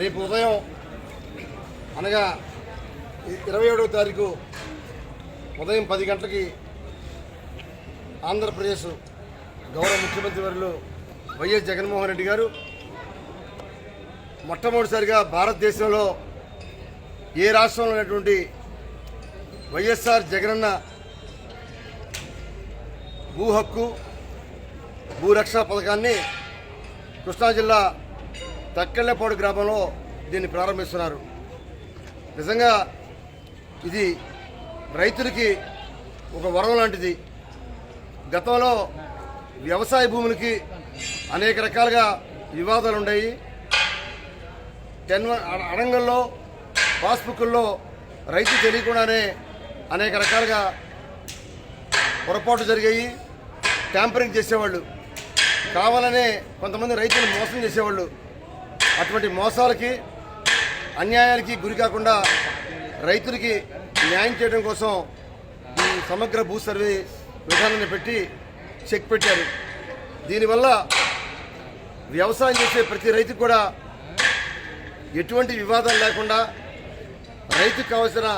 రేపు ఉదయం అనగా 27వ తారీఖు ఉదయం 10 గంటలకి ఆంధ్రప్రదేశ్ గౌరవ ముఖ్యమంత్రి వర్యులు వైఎస్ జగన్మోహన్ రెడ్డి గారు మొట్టమొదటిసారిగా భారతదేశంలో ఏ రాష్ట్రంలో ఉన్నటువంటి వైఎస్ఆర్ జగనన్న భూ హక్కు భూరక్షణ పథకాన్ని కృష్ణా జిల్లా తక్కెళ్లపాడు గ్రామంలో దీన్ని ప్రారంభిస్తున్నారు. నిజంగా ఇది రైతులకి ఒక వరం లాంటిది. గతంలో వ్యవసాయ భూములకి అనేక రకాలుగా వివాదాలు ఉన్నాయి. అడంగల్లో పాస్బుక్ల్లో రైతు తెలియకుండానే అనేక రకాలుగా పొరపాటు జరిగాయి. ట్యాంపరింగ్ చేసేవాళ్ళు, కావాలనే కొంతమంది రైతులు మోసం చేసేవాళ్ళు. అటువంటి మోసాలకి అన్యాయాలకి గురి కాకుండా రైతులకి న్యాయం చేయడం కోసం ఈ సమగ్ర భూ సర్వే విధానాన్ని పెట్టి చెక్ పెట్టారు. దీనివల్ల వ్యవసాయం చేసే ప్రతి రైతుకు కూడా ఎటువంటి వివాదాలు లేకుండా రైతుకు కావాల్సిన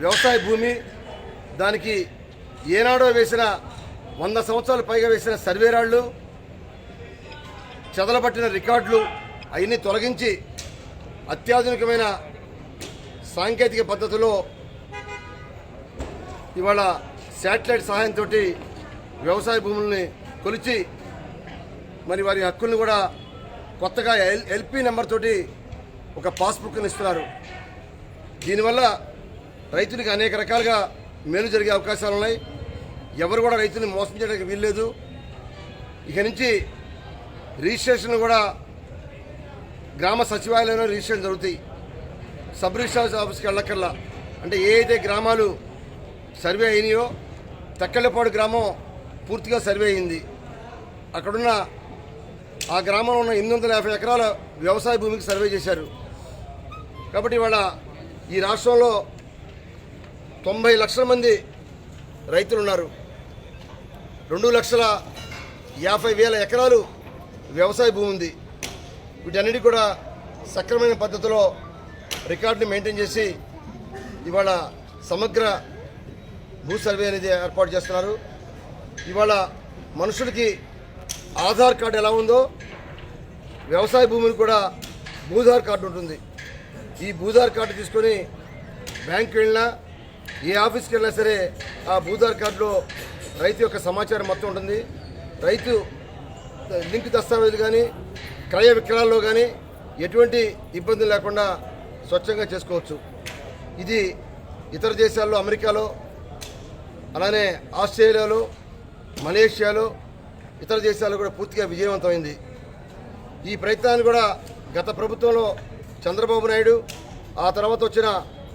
వ్యవసాయ భూమి, దానికి ఏనాడో వేసిన 100 సంవత్సరాలు పైగా వేసిన సర్వేరాళ్ళు, చెదలబట్టిన రికార్డులు అవన్నీ తొలగించి అత్యాధునికమైన సాంకేతిక పద్ధతిలో ఇవాళ శాటిలైట్ సహాయంతో వ్యవసాయ భూముల్ని కొలిచి మరి వారి హక్కుల్ని కూడా కొత్తగా ఎల్పి నెంబర్ తోటి ఒక పాస్బుక్ని ఇస్తున్నారు. దీనివల్ల రైతులకి అనేక రకాలుగా మేలు జరిగే అవకాశాలు ఉన్నాయి. ఎవరు కూడా రైతుని మోసం చేయడానికి వీల్లేదు. ఇక నుంచి రిజిస్ట్రేషన్ కూడా గ్రామ సచివాలయంలో రిజిస్ట్రేషన్ జరుగుతాయి. సబ్ రిజిస్ట్రార్ ఆఫీస్కి వెళ్ళక్కర్లా. అంటే ఏ అయితే గ్రామాలు సర్వే అయినాయో తక్కెళ్లపాడు గ్రామం పూర్తిగా సర్వే అయింది. అక్కడున్న ఆ గ్రామంలో ఉన్న 850 ఎకరాల వ్యవసాయ భూమికి సర్వే చేశారు. కాబట్టి ఇవాళ ఈ రాష్ట్రంలో 90 లక్షల మంది రైతులు ఉన్నారు. 2,50,000 ఎకరాలు వ్యవసాయ భూమి ఉంది. వీటన్నిటి కూడా సక్రమైన పద్ధతిలో రికార్డుని మెయింటైన్ చేసి ఇవాళ సమగ్ర భూ సర్వే అనేది ఏర్పాటు చేస్తున్నారు. ఇవాళ మనుషులకి ఆధార్ కార్డు ఎలా ఉందో వ్యవసాయ భూమికి కూడా భూధార్ కార్డు ఉంటుంది. ఈ భూధార్ కార్డు తీసుకొని బ్యాంకుకి వెళ్ళినా ఏ ఆఫీస్కి వెళ్ళినా సరే ఆ భూధార్ కార్డులో రైతు యొక్క సమాచారం మొత్తం ఉంటుంది. రైతు లింక్ దస్తావేజులు కానీ క్రయ విక్రయాల్లో కానీ ఎటువంటి ఇబ్బంది లేకుండా స్వచ్ఛంగా చేసుకోవచ్చు. ఇది ఇతర దేశాల్లో, అమెరికాలో, అలానే ఆస్ట్రేలియాలో, మలేషియాలో, ఇతర దేశాల్లో కూడా పూర్తిగా విజయవంతమైంది. ఈ ప్రయత్నాన్ని కూడా గత ప్రభుత్వంలో చంద్రబాబు నాయుడు, ఆ తర్వాత వచ్చిన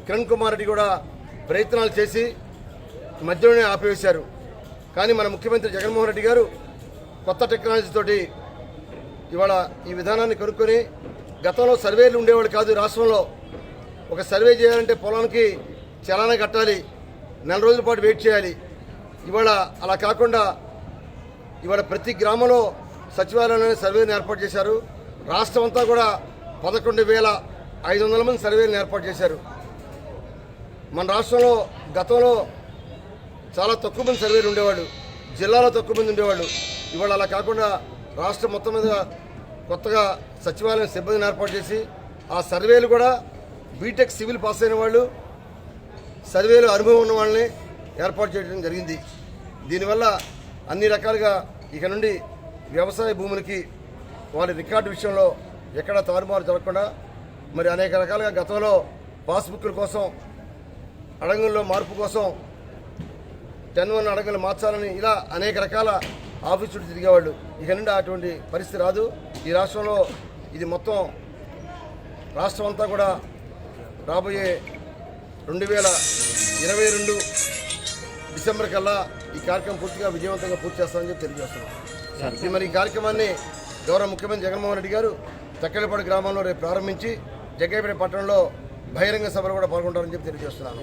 కిరణ్ కుమార్ రెడ్డి కూడా ప్రయత్నాలు చేసి మధ్యలోనే ఆపివేశారు. కానీ మన ముఖ్యమంత్రి జగన్మోహన్ రెడ్డి గారు కొత్త టెక్నాలజీతోటి ఇవాళ ఈ విధానాన్ని కనుక్కొని, గతంలో సర్వేలు ఉండేవాళ్ళు కాదు. రాష్ట్రంలో ఒక సర్వే చేయాలంటే పొలానికి చలానా కట్టాలి, 4 రోజుల పాటు వెయిట్ చేయాలి. ఇవాళ అలా కాకుండా ఇవాళ ప్రతి గ్రామంలో సచివాలయంలోనే సర్వేని ఏర్పాటు చేశారు. రాష్ట్రం అంతా కూడా 11,500 మంది సర్వేలను ఏర్పాటు చేశారు. మన రాష్ట్రంలో గతంలో చాలా తక్కువ మంది సర్వేలు ఉండేవాళ్ళు, జిల్లాలో తక్కువ మంది ఉండేవాళ్ళు. ఇవాళ అలా కాకుండా రాష్ట్రం మొత్తం మీద కొత్తగా సచివాలయం సిబ్బందిని ఏర్పాటు చేసి ఆ సర్వేలు కూడా బీటెక్ సివిల్ పాస్ అయిన వాళ్ళు, సర్వేలు అనుభవం ఉన్న వాళ్ళని ఏర్పాటు చేయడం జరిగింది. దీనివల్ల అన్ని రకాలుగా ఇక నుండి వ్యవసాయ భూములకి వారి రికార్డు విషయంలో ఎక్కడ తారుమారు జరగకుండా మరి అనేక రకాలుగా గతంలో పాస్బుక్ల కోసం, అడంగుల్లో మార్పు కోసం 10-1 అడంగులు మార్చాలని ఇలా అనేక రకాల ఆఫీస్ చుట్టూ తిరిగేవాళ్ళు. ఇక నుండి అటువంటి పరిస్థితి రాదు. ఈ రాష్ట్రంలో ఇది మొత్తం రాష్ట్రం అంతా కూడా రాబోయే 2022 డిసెంబర్ కల్లా ఈ కార్యక్రమం పూర్తిగా విజయవంతంగా పూర్తి చేస్తామని చెప్పి తెలియజేస్తున్నాం. మరి ఈ కార్యక్రమాన్ని గౌరవ ముఖ్యమంత్రి జగన్మోహన్ రెడ్డి గారు తక్కెళ్లపాడు గ్రామంలో రేపు ప్రారంభించి జగ్గయ్యపేట పట్టణంలో బహిరంగ సభలో కూడా పాల్గొంటారని చెప్పి తెలియజేస్తున్నాను.